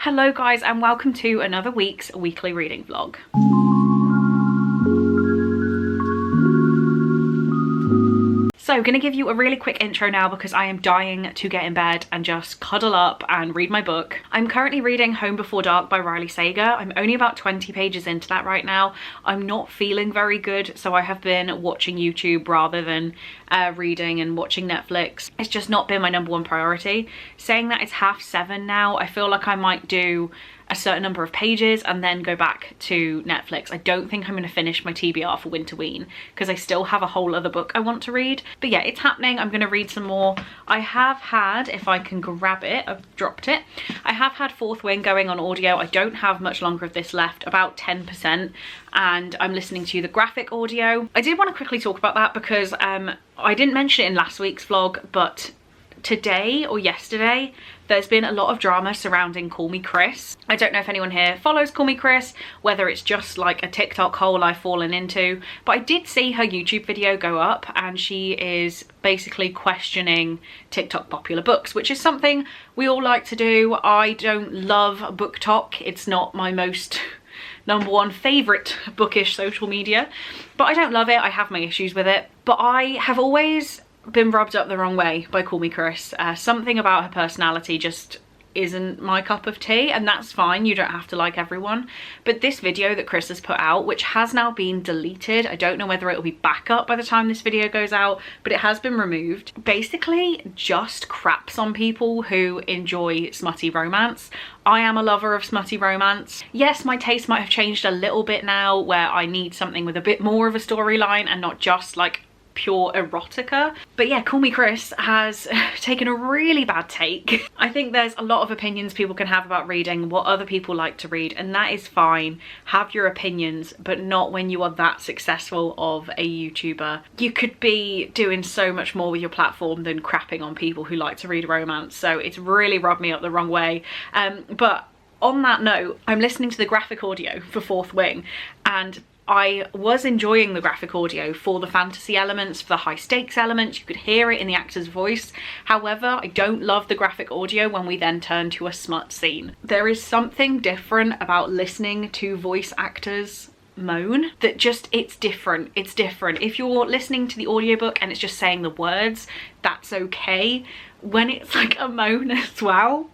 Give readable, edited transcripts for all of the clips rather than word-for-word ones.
Hello guys, and welcome to another week's weekly reading vlog. So, gonna give you a really quick intro now because I am dying to get in bed and just cuddle up and read my book. I'm currently reading Home Before Dark by Riley Sager. I'm only about 20 pages into that right now. I'm not feeling very good, so I have been watching YouTube rather than reading and watching Netflix. It's just not been my #1 priority. Saying that it's 7:30 now, I feel like I might do a certain number of pages and then go back to Netflix. I don't think I'm going to finish my TBR for Winterween because I still have a whole other book I want to read. But yeah, it's happening. I'm going to read some more. I have had, if I can grab it, I've dropped it. I have had Fourth Wing going on audio. I don't have much longer of this left, about 10%, and I'm listening to the graphic audio. I did want to quickly talk about that because I didn't mention it in last week's vlog, but today or yesterday there's been a lot of drama surrounding Call Me Chris. I don't know if anyone here follows Call Me Chris, whether it's just like a TikTok hole I've fallen into, but I did see her YouTube video go up and she is basically questioning TikTok popular books, which is something we all like to do. I don't love BookTok. It's not my most #1 favorite bookish social media, but I don't love it. I have my issues with it, but I have always been rubbed up the wrong way by Call Me Chris. Something about her personality just isn't my cup of tea, and that's fine. You don't have to like everyone. But this video that Chris has put out, which has now been deleted, I don't know whether it'll be back up by the time this video goes out, but it has been removed, basically just craps on people who enjoy smutty romance. I am a lover of smutty romance. Yes, my taste might have changed a little bit now, where I need something with a bit more of a storyline and not just like pure erotica. But yeah, Call Me Chris has taken a really bad take. I think there's a lot of opinions people can have about reading, what other people like to read, and that is fine. Have your opinions, but not when you are that successful of a YouTuber. You could be doing so much more with your platform than crapping on people who like to read romance, so it's really rubbed me up the wrong way. But on that note, I'm listening to the graphic audio for Fourth Wing, and I was enjoying the graphic audio for the fantasy elements, for the high stakes elements. You could hear it in the actor's voice. However, I don't love the graphic audio when we then turn to a smut scene. There is something different about listening to voice actors moan that just, it's different. It's different. If you're listening to the audiobook and it's just saying the words, that's okay. When it's like a moan as well,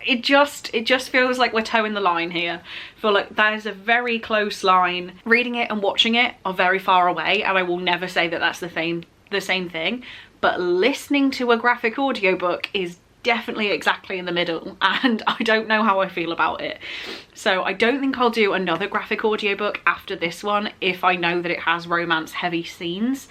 it just feels like we're towing the line here. I feel like that is a very close line. Reading it and watching it are very far away, and I will never say that that's the same thing, but listening to a graphic audiobook is definitely exactly in the middle, and I don't know how I feel about it. So I don't think I'll do another graphic audiobook after this one if I know that it has romance heavy scenes,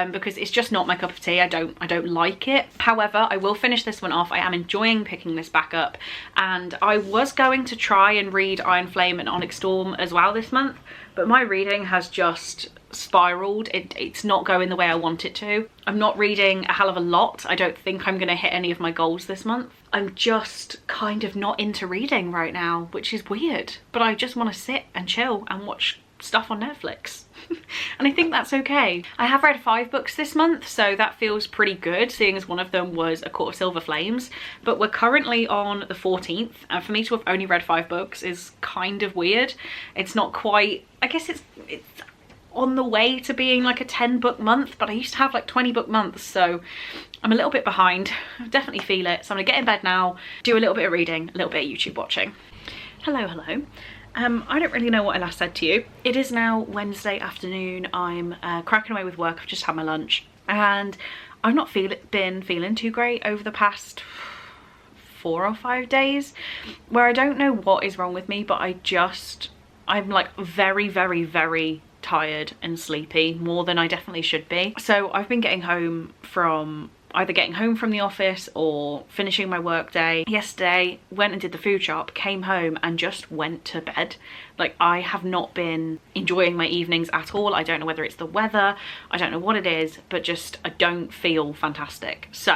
because it's just not my cup of tea. I don't like it. However, I will finish this one off. I am enjoying picking this back up, and I was going to try and read Iron Flame and Onyx Storm as well this month, but my reading has just spiraled. It's not going the way I want it to. I'm not reading a hell of a lot. I don't think I'm gonna hit any of my goals this month. I'm just kind of not into reading right now, which is weird, but I just want to sit and chill and watch stuff on Netflix. And I think that's okay. I have read 5 books this month, so that feels pretty good, seeing as one of them was A Court of Silver Flames, but we're currently on the 14th, and for me to have only read 5 books is kind of weird. It's not quite, I guess it's on the way to being like a 10-book month, but I used to have like 20-book months, so I'm a little bit behind. I definitely feel it. So I'm gonna get in bed now, do a little bit of reading, a little bit of YouTube watching. Hello. I don't really know what I last said to you. It is now Wednesday afternoon. I'm cracking away with work. I've just had my lunch, and I've not been feeling too great over the past 4 or 5 days, where I don't know what is wrong with me, but I'm like very, very, very tired and sleepy, more than I definitely should be. So I've been getting home from the office or finishing my work day. Yesterday went and did the food shop, came home and just went to bed. Like, I have not been enjoying my evenings at all. I don't know whether it's the weather, I don't know what it is, but just I don't feel fantastic. So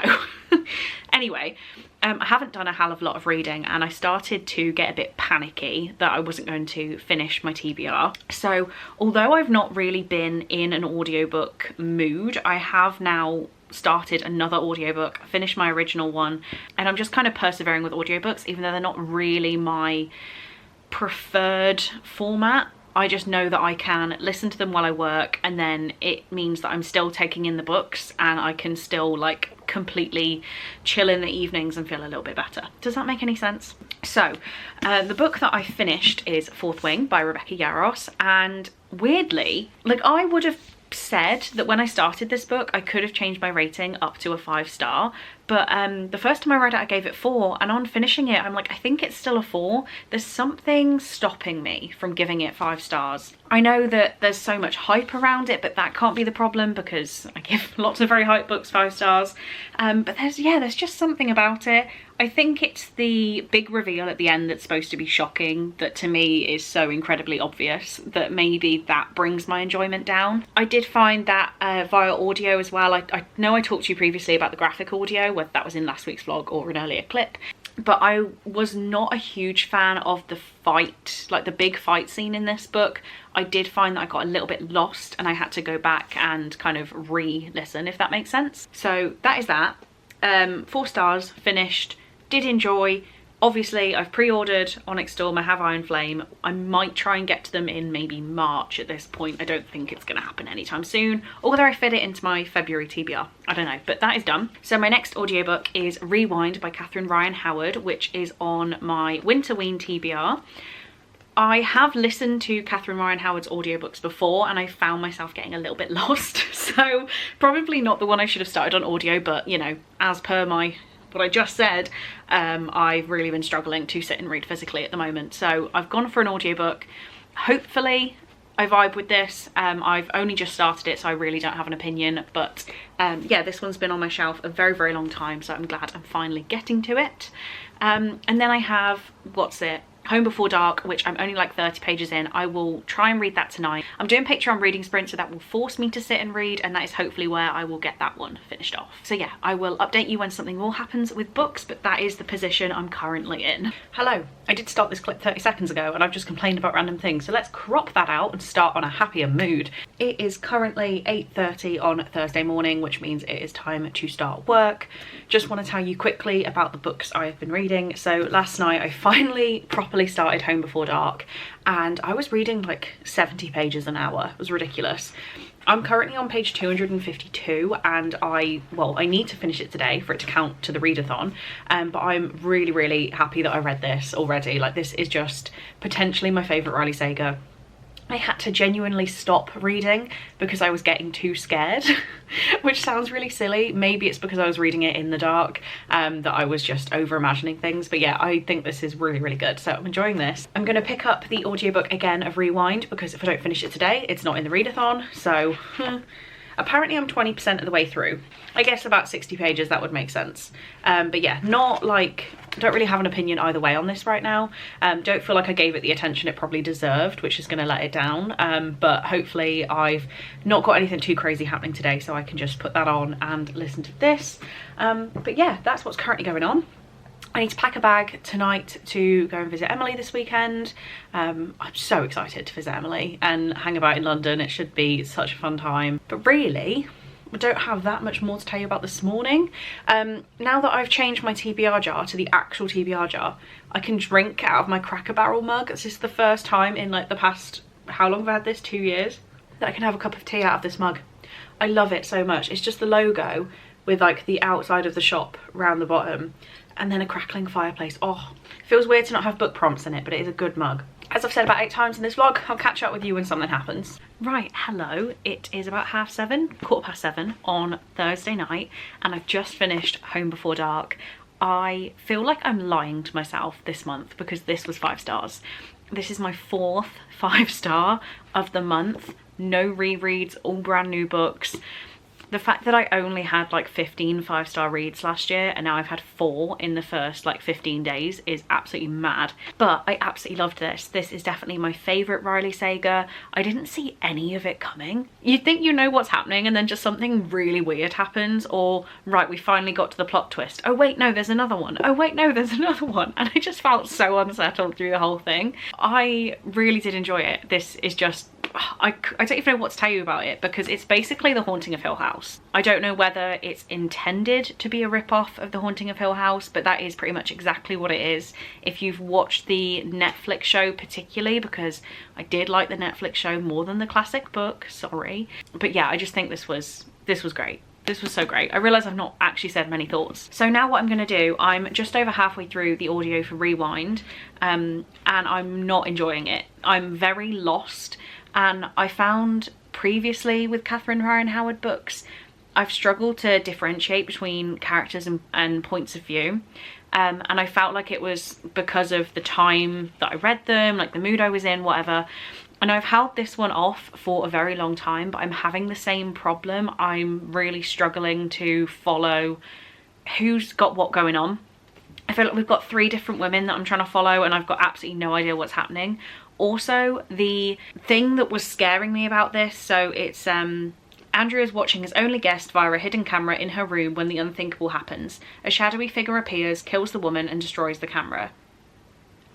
anyway, I haven't done a hell of a lot of reading, and I started to get a bit panicky that I wasn't going to finish my TBR. So although I've not really been in an audiobook mood, I have now started another audiobook, finished my original one, and I'm just kind of persevering with audiobooks even though they're not really my preferred format. I just know that I can listen to them while I work, and then it means that I'm still taking in the books and I can still like completely chill in the evenings and feel a little bit better. Does that make any sense? So the book that I finished is Fourth Wing by Rebecca Yarros, and weirdly, like, I would have said that when I started this book I could have changed my rating up to a 5-star, but the first time I read it I gave it 4, and on finishing it I'm like, I think it's still a 4. There's something stopping me from giving it 5 stars. I know that there's so much hype around it, but that can't be the problem because I give lots of very hyped books 5 stars. But there's just something about it. I think it's the big reveal at the end that's supposed to be shocking that to me is so incredibly obvious that maybe that brings my enjoyment down. I did find that via audio as well. I know I talked to you previously about the graphic audio, whether that was in last week's vlog or an earlier clip, but I was not a huge fan of the fight, like the big fight scene in this book. I did find that I got a little bit lost and I had to go back and kind of re-listen, if that makes sense. So that is that. 4 stars, finished, did enjoy. Obviously I've pre-ordered Onyx Storm, I have Iron Flame. I might try and get to them in maybe March at this point. I don't think it's going to happen anytime soon, or whether I fit it into my February TBR, I don't know, but that is done. So my next audiobook is Rewind by Catherine Ryan Howard, which is on my Winterween TBR. I have listened to Catherine Ryan Howard's audiobooks before and I found myself getting a little bit lost, so probably not the one I should have started on audio, but you know, as per what I just said, I've really been struggling to sit and read physically at the moment, so I've gone for an audiobook. Hopefully I vibe with this. I've only just started it, so I really don't have an opinion, but yeah, this one's been on my shelf a very, very long time, so I'm glad I'm finally getting to it. And then I have, Home Before Dark, which I'm only like 30 pages in. I will try and read that tonight. I'm doing Patreon reading sprint, so that will force me to sit and read, and that is hopefully where I will get that one finished off. So yeah, I will update you when something more happens with books, but that is the position I'm currently in. Hello, I did start this clip 30 seconds ago and I've just complained about random things, so let's crop that out and start on a happier mood. It is currently 8:30 on Thursday morning, which means it is time to start work. Just want to tell you quickly about the books I have been reading. So last night I finally properly started Home Before Dark and I was reading like 70 pages an hour. It was ridiculous. I'm currently on page 252 and I need to finish it today for it to count to the readathon, but I'm really, really happy that I read this already. Like, this is just potentially my favourite Riley Sager. I had to genuinely stop reading because I was getting too scared, which sounds really silly. Maybe it's because I was reading it in the dark, that I was just over imagining things. But yeah, I think this is really, really good. So I'm enjoying this. I'm going to pick up the audiobook again of Rewind because if I don't finish it today, it's not in the readathon. So apparently I'm 20% of the way through. I guess about 60 pages, that would make sense. But yeah, don't really have an opinion either way on this right now. Don't feel like I gave it the attention it probably deserved, which is going to let it down. But hopefully I've not got anything too crazy happening today, so I can just put that on and listen to this. But yeah, that's what's currently going on. I need to pack a bag tonight to go and visit Emily this weekend. I'm so excited to visit Emily and hang about in London. It should be such a fun time. But really, I don't have that much more to tell you about this morning. Now that I've changed my TBR jar to the actual TBR jar, I can drink out of my Cracker Barrel mug. This is the first time in like the past, how long have I had this? 2 years? That I can have a cup of tea out of this mug. I love it so much. It's just the logo with like the outside of the shop around the bottom and then a crackling fireplace. Oh, feels weird to not have book prompts in it, but it is a good mug. As I've said about 8 times in this vlog, I'll catch up with you when something happens. Right, hello. It is about 7:30, 7:15 on Thursday night, and I've just finished Home Before Dark. I feel like I'm lying to myself this month because this was 5 stars. This is my 4th 5-star of the month. No rereads, all brand new books. The fact that I only had like 15 5-star reads last year and now I've had 4 in the first like 15 days is absolutely mad. But I absolutely loved this. This is definitely my favourite Riley Sager. I didn't see any of it coming. You'd think you know what's happening and then just something really weird happens, or right, we finally got to the plot twist. Oh wait, no, there's another one. Oh wait, no, there's another one. And I just felt so unsettled through the whole thing. I really did enjoy it. This is just I don't even know what to tell you about it, because it's basically The Haunting of Hill House. I don't know whether it's intended to be a rip-off of The Haunting of Hill House, but that is pretty much exactly what it is. If you've watched the Netflix show particularly, because I did like the Netflix show more than the classic book, sorry. But yeah, I just think this was great. This was so great. I realise I've not actually said many thoughts. So now what I'm going to do, I'm just over halfway through the audio for Rewind, and I'm not enjoying it. I'm very lost, and I found previously with Catherine Ryan Howard books, I've struggled to differentiate between characters and points of view. And I felt like it was because of the time that I read them, like the mood I was in, whatever. And I've held this one off for a very long time, but I'm having the same problem. I'm really struggling to follow who's got what going on. I feel like we've got 3 different women that I'm trying to follow, and I've got absolutely no idea what's happening. Also, the thing that was scaring me about this, so it's Andrew is watching his only guest via a hidden camera in her room when the unthinkable happens. A shadowy figure appears, kills the woman, and destroys the camera.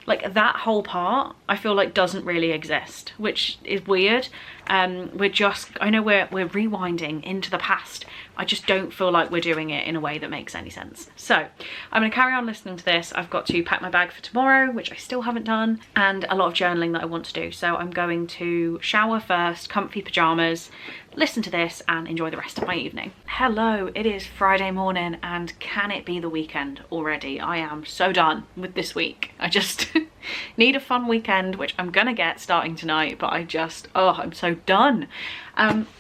Like, that whole part I feel like doesn't really exist, which is weird. We're just, I know we're rewinding into the past. I just don't feel like we're doing it in a way that makes any sense. So I'm going to carry on listening to this. I've got to pack my bag for tomorrow, which I still haven't done, and a lot of journaling that I want to do. So I'm going to shower first, comfy pajamas, listen to this and enjoy the rest of my evening. Hello, it is Friday morning, and can it be the weekend already? I am so done with this week. I just need a fun weekend, which I'm gonna get starting tonight, but I'm so done.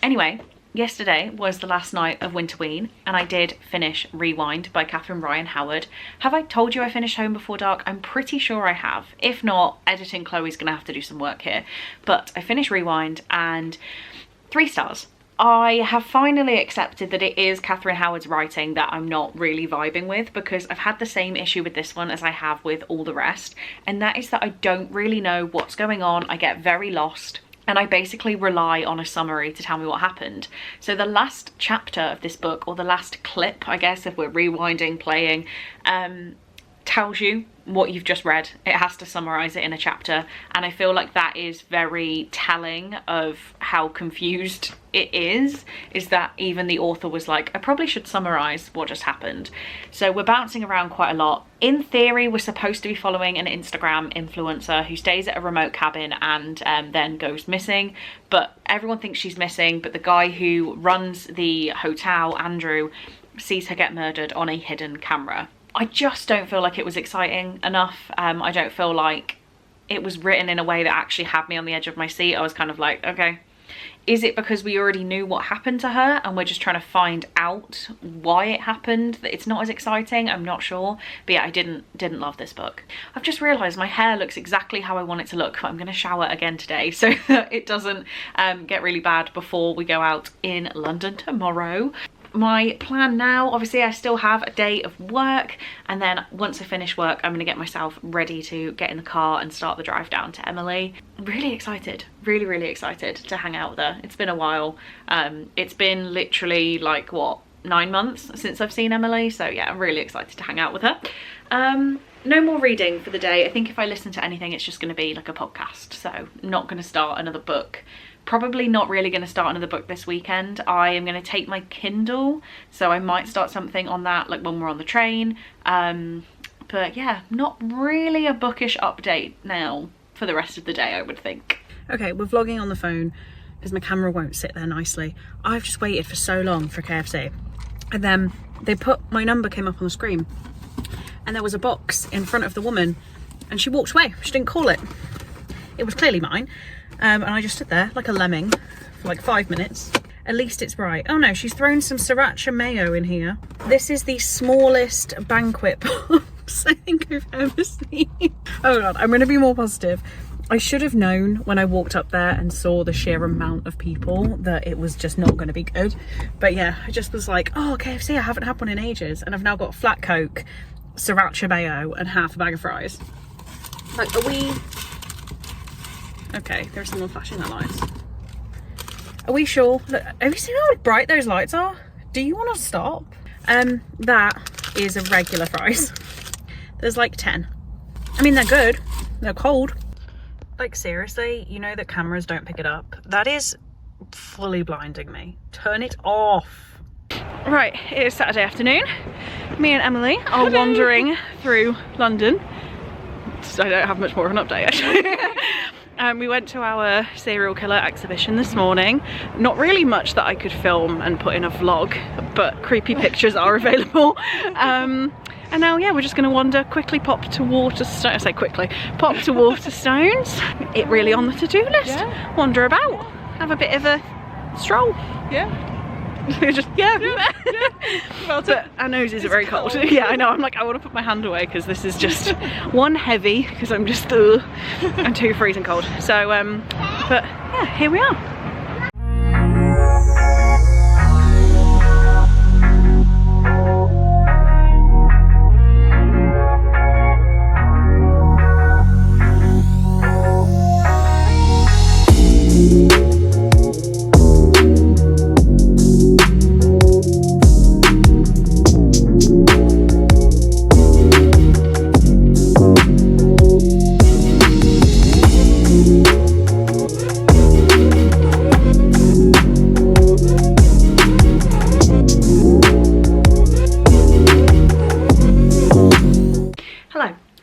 Anyway, yesterday was the last night of Winterween, and I did finish Rewind by Catherine Ryan Howard. Have I told you I finished Home Before Dark? I'm pretty sure I have. If not, editing Chloe's gonna have to do some work here. But I finished Rewind, and 3 stars. I have finally accepted that it is Catherine Howard's writing that I'm not really vibing with, because I've had the same issue with this one as I have with all the rest, and that is that I don't really know what's going on. I get very lost, and I basically rely on a summary to tell me what happened. So the last chapter of this book, or the last clip, I guess, if we're rewinding, playing, tells you what you've just read. It has to summarize it in a chapter, and I feel like that is very telling of how confused it is that even the author was like, I probably should summarize what just happened. So we're bouncing around quite a lot. In theory, we're supposed to be following an Instagram influencer who stays at a remote cabin and then goes missing, but everyone thinks she's missing, but the guy who runs the hotel, Andrew, sees her get murdered on a hidden camera. I just don't feel like it was exciting enough. I don't feel like it was written in a way that actually had me on the edge of my seat. I was kind of like, okay, is it because we already knew what happened to her and we're just trying to find out why it happened that it's not as exciting? I'm not sure. But yeah, I didn't love this book. I've just realised my hair looks exactly how I want it to look, but I'm going to shower again today so that it doesn't get really bad before we go out in London tomorrow. My plan now, obviously I still have a day of work, and then once I finish work I'm going to get myself ready to get in the car and start the drive down to Emily. I'm really excited, really excited to hang out with her. It's been a while. It's been literally like, what, 9 months since I've seen Emily, so yeah, I'm really excited to hang out with her. No more reading for the day. I think if I listen to anything it's just going to be like a podcast, so not going to start another book. Probably not really going to start another book this weekend. I am going to take my Kindle, so I might start something on that like when we're on the train. But yeah, not really a bookish update now for the rest of the day, I would think. Okay, we're vlogging on the phone because my camera won't sit there nicely. I've just waited for so long for KFC, and then my number came up on the screen, and there was a box in front of the woman, and she walked away. She didn't call it. It was clearly mine. And I just stood there like a lemming for like 5 minutes. At least it's right. Oh no, she's thrown some sriracha mayo in here. This is the smallest banquet box I think I've ever seen. Oh god, I'm going to be more positive. I should have known when I walked up there and saw the sheer amount of people that it was just not going to be good. But yeah, I just was like, oh, KFC, I haven't had one in ages. And I've now got flat Coke, sriracha mayo and half a bag of fries. Like, are we... Okay, there's someone flashing their lights. Are we sure? Look, have you seen how bright those lights are? Do you want to stop? That is a regular fries. There's like 10. I mean, they're good. They're cold. Like seriously, you know that cameras don't pick it up? That is fully blinding me. Turn it off. Right, it is Saturday afternoon. Me and Emily are wandering through London. So I don't have much more of an update actually. We went to our serial killer exhibition this morning. Not really much that I could film and put in a vlog, but creepy pictures are available. And now, yeah, we're just going to wander, quickly pop to Waterstones. I say quickly, pop to Waterstones. It really on the to-do list. Yeah. Wander about, have a bit of a stroll. Yeah. Just but our noses are very cold. Yeah, I know. I'm like, I want to put my hand away because this is just one heavy because I'm just and two freezing cold. So but yeah, here we are.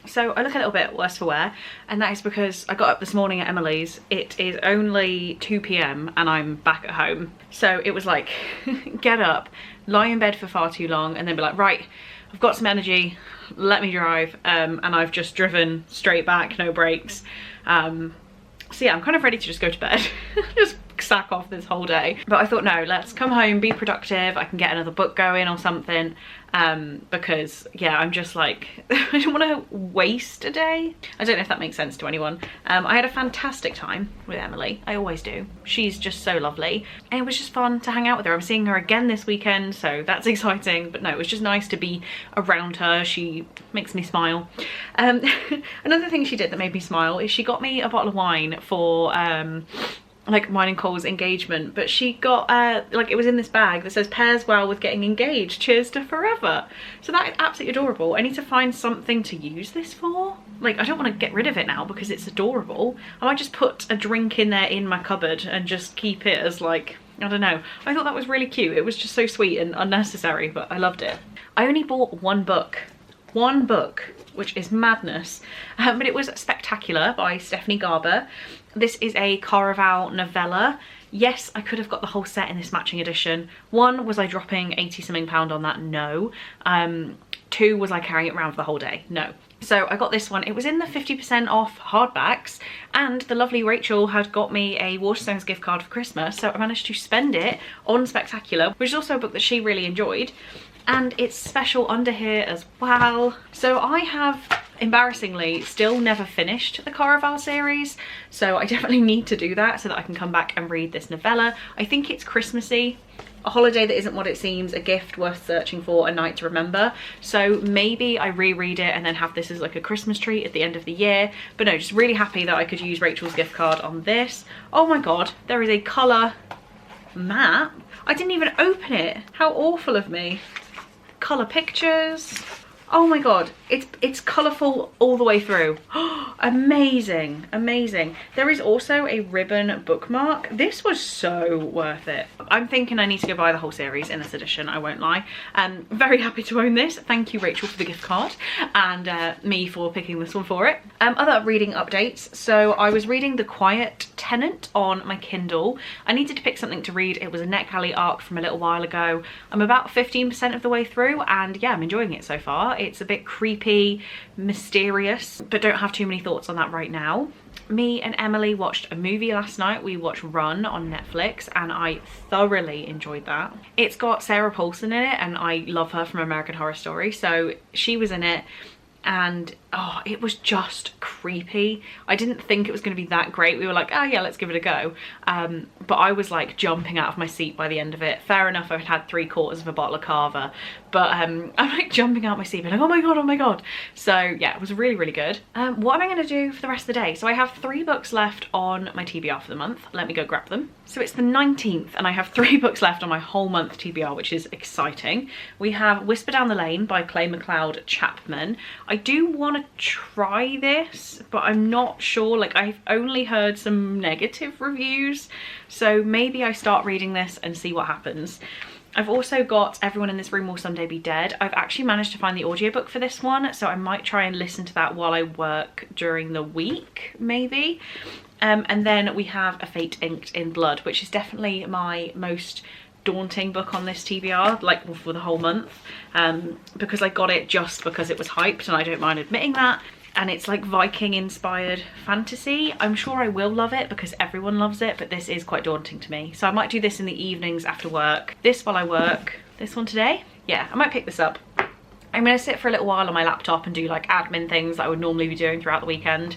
So I look a little bit worse for wear, and that is because I got up this morning at Emily's. It is only 2 p.m. and I'm back at home. So it was like, get up, lie in bed for far too long, and then be like, right, I've got some energy, let me drive. And I've just driven straight back, no brakes. So yeah, I'm kind of ready to just go to bed. Just sack off this whole day. But I thought, no, let's come home, be productive. I can get another book going or something. Because yeah, I'm just like, I don't want to waste a day. I don't know if that makes sense to anyone. I had a fantastic time with Emily. I always do. She's just so lovely. And it was just fun to hang out with her. I'm seeing her again this weekend, so that's exciting. But no, it was just nice to be around her. She makes me smile. Another thing she did that made me smile is she got me a bottle of wine for like mine and Cole's engagement, but she got like, it was in this bag that says pairs well with getting engaged, cheers to forever. So that is absolutely adorable. I need to find something to use this for. Like, I don't want to get rid of it now because it's adorable. I might just put a drink in there in my cupboard and just keep it as like, I don't know. I thought that was really cute. It was just so sweet and unnecessary, but I loved it. I only bought one book, which is madness, but it was Spectacular by Stephanie Garber. This is a Caraval novella. Yes, I could have got the whole set in this matching edition. One, was I dropping 80 something pound on that? No. Two, was I carrying it around for the whole day? No. So I got this one. It was in the 50% off hardbacks, and the lovely Rachel had got me a Waterstones gift card for Christmas, so I managed to spend it on Spectacular, which is also a book that she really enjoyed. And it's special under here as well. So I have, embarrassingly, still never finished the Caraval series, so I definitely need to do that so that I can come back and read this novella. I think it's Christmassy, a holiday that isn't what it seems, a gift worth searching for, a night to remember. So maybe I reread it and then have this as like a Christmas treat at the end of the year. But no, just really happy that I could use Rachel's gift card on this. Oh my god, there is a colour map. I didn't even open it. How awful of me. Colour pictures. Oh my god, it's colourful all the way through. Amazing, amazing. There is also a ribbon bookmark. This was so worth it. I'm thinking I need to go buy the whole series in this edition, I won't lie. Very happy to own this. Thank you, Rachel, for the gift card, and me for picking this one for it. Other reading updates. So I was reading The Quiet Tenant on my Kindle. I needed to pick something to read. It was a NetGalley arc from a little while ago. I'm about 15% of the way through, and yeah, I'm enjoying it so far. It's a bit creepy, mysterious, but don't have too many thoughts on that right now. Me and Emily watched a movie last night. We watched Run on Netflix, and I thoroughly enjoyed that. It's got Sarah Paulson in it, and I love her from American Horror Story, so she was in it. And oh, it was just creepy. I didn't think it was going to be that great. We were like, oh yeah, let's give it a go. But I was like jumping out of my seat by the end of it. Fair enough, I've had 3/4 of a bottle of Carver, but I'm like jumping out my seat, being like, oh my god, oh my god. So yeah, it was really, really good. What am I going to do for the rest of the day? So I have 3 books left on my TBR for the month. Let me go grab them. So it's the 19th, and I have 3 books left on my whole month TBR, which is exciting. We have Whisper Down the Lane by Clay McLeod Chapman. I do want to try this. this, but I'm not sure. Like, I've only heard some negative reviews, so maybe I start reading this and see what happens. I've also got Everyone in This Room Will Someday Be Dead. I've actually managed to find the audiobook for this one, so I might try and listen to that while I work during the week, maybe. And then we have A Fate Inked in Blood, which is definitely my most daunting book on this TBR, like for the whole month, because I got it just because it was hyped, and I don't mind admitting that. And it's like Viking inspired fantasy. I'm sure I will love it because everyone loves it, but this is quite daunting to me. So I might do this in the evenings after work. This while I work. This one today. Yeah, I might pick this up. I'm gonna sit for a little while on my laptop and do like admin things that I would normally be doing throughout the weekend.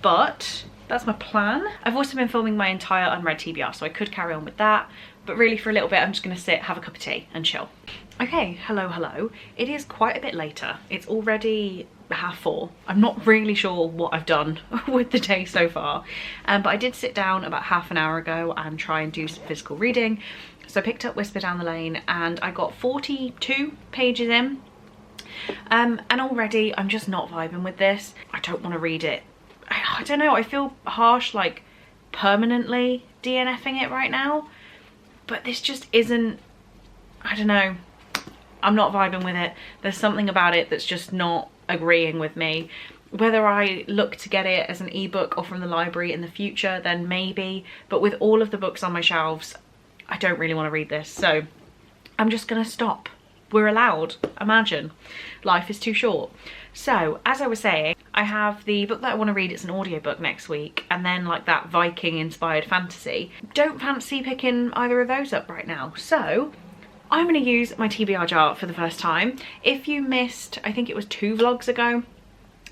But that's my plan. I've also been filming my entire unread TBR, so I could carry on with that. But really for a little bit, I'm just gonna sit, have a cup of tea and chill. Okay, hello. It is quite a bit later. It's already 4:30. I'm not really sure what I've done with the day so far, but I did sit down about half an hour ago and try and do some physical reading. So I picked up Whisper Down the Lane and I got 42 pages in, and already I'm just not vibing with this. I don't want to read it. I don't know, I feel harsh, like permanently DNFing it right now, but this just isn't, I don't know, I'm not vibing with it. There's something about it that's just not agreeing with me. Whether I look to get it as an ebook or from the library in the future, then maybe, but with all of the books on my shelves, I don't really want to read this, so I'm just gonna stop. We're allowed, imagine. Life is too short. So, as I was saying, I have the book that I want to read, it's an audiobook next week, and then like that Viking inspired fantasy. Don't fancy picking either of those up right now, so I'm going to use my TBR jar for the first time. If you missed, I think it was 2 vlogs ago,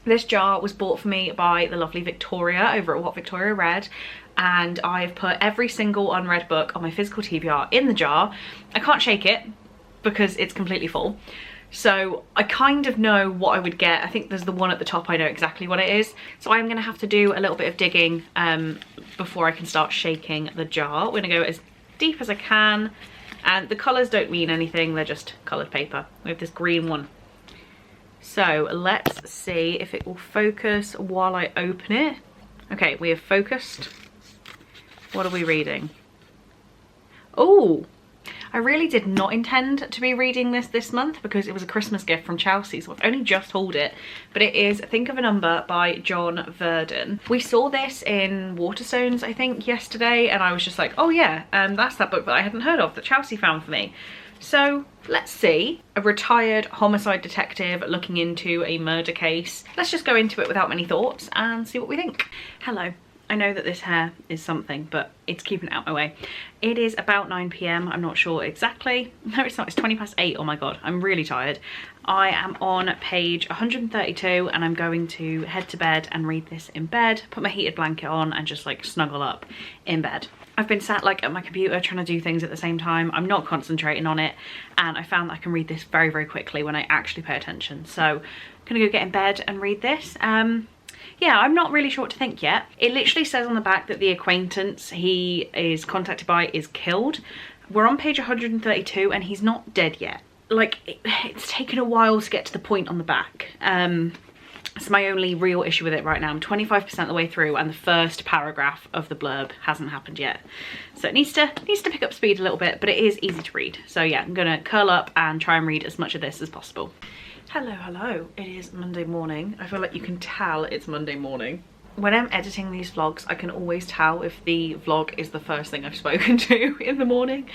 this jar was bought for me by the lovely Victoria over at What Victoria Read, and I've put every single unread book on my physical TBR in the jar. I can't shake it because it's completely full, so I kind of know what I would get. I think there's the one at the top, I know exactly what it is, so I'm going to have to do a little bit of digging before I can start shaking the jar. We're going to go as deep as I can. And the colours don't mean anything, they're just coloured paper. We have this green one. So let's see if it will focus while I open it. Okay, we have focused. What are we reading? Oh, I really did not intend to be reading this month because it was a Christmas gift from Chelsea, so I've only just hauled it. But it is Think of a Number by John Verdon. We saw this in Waterstones, I think, yesterday, and I was just like, oh yeah, that's that book that I hadn't heard of that Chelsea found for me. So let's see. A retired homicide detective looking into a murder case. Let's just go into it without many thoughts and see what we think. Hello. I know that this hair is something, but it's keeping it out my way. It is about 9 PM, I'm not sure exactly. No, it's not, it's 8:20. Oh my God, I'm really tired. I am on page 132 and I'm going to head to bed and read this in bed, put my heated blanket on and just like snuggle up in bed. I've been sat like at my computer trying to do things at the same time. I'm not concentrating on it, and I found that I can read this very, very quickly when I actually pay attention. So I'm gonna go get in bed and read this. Yeah, I'm not really sure what to think yet. It literally says on the back that the acquaintance he is contacted by is killed. We're on page 132 and he's not dead yet. Like, it's taken a while to get to the point on the back. It's my only real issue with it right now. I'm 25% the way through and the first paragraph of the blurb hasn't happened yet. So it needs to pick up speed a little bit, but it is easy to read. So yeah, I'm gonna curl up and try and read as much of this as possible. Hello, it is Monday morning. I feel like you can tell it's Monday morning. When I'm editing these vlogs, I can always tell if the vlog is the first thing I've spoken to in the morning.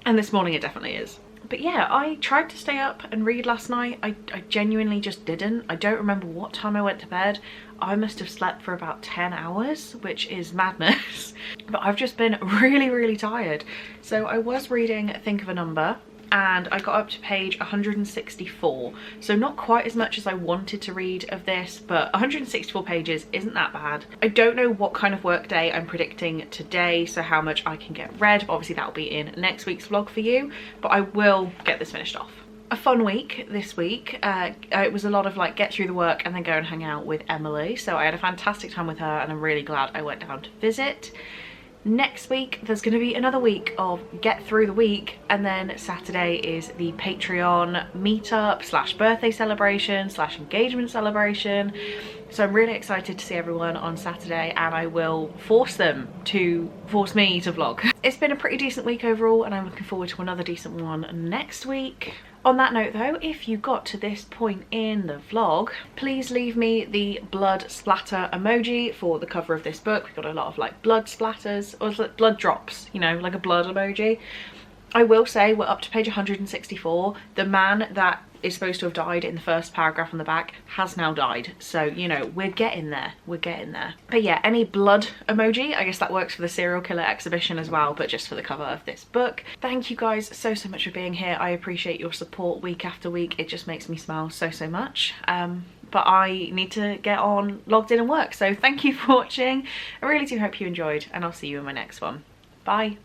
And this morning it definitely is. But yeah, I tried to stay up and read last night. I genuinely just didn't. I don't remember what time I went to bed. I must have slept for about 10 hours, which is madness. But I've just been really, really tired. So I was reading Think of a Number, and I got up to page 164, so not quite as much as I wanted to read of this, but 164 pages isn't that bad. I don't know what kind of work day I'm predicting today, so how much I can get read, but obviously that'll be in next week's vlog for you, but I will get this finished off. A fun week this week. It was a lot of like get through the work and then go and hang out with Emily, so I had a fantastic time with her and I'm really glad I went down to visit. Next week there's going to be another week of get through the week, and then Saturday is the Patreon meetup slash birthday celebration slash engagement celebration. So I'm really excited to see everyone on Saturday, and I will force them to force me to vlog. It's been a pretty decent week overall, and I'm looking forward to another decent one next week. On that note though, if you got to this point in the vlog, please leave me the blood splatter emoji for the cover of this book. We've got a lot of like blood splatters, or like blood drops, you know, like a blood emoji. I will say we're up to page 164. The man that is supposed to have died in the first paragraph on the back has now died, so you know, we're getting there, we're getting there. But yeah, any blood emoji, I guess that works for the serial killer exhibition as well, but just for the cover of this book. Thank you guys so much for being here. I appreciate your support week after week. It just makes me smile so much. But I need to get on logged in and work, so thank you for watching. I really do hope you enjoyed, and I'll see you in my next one. Bye.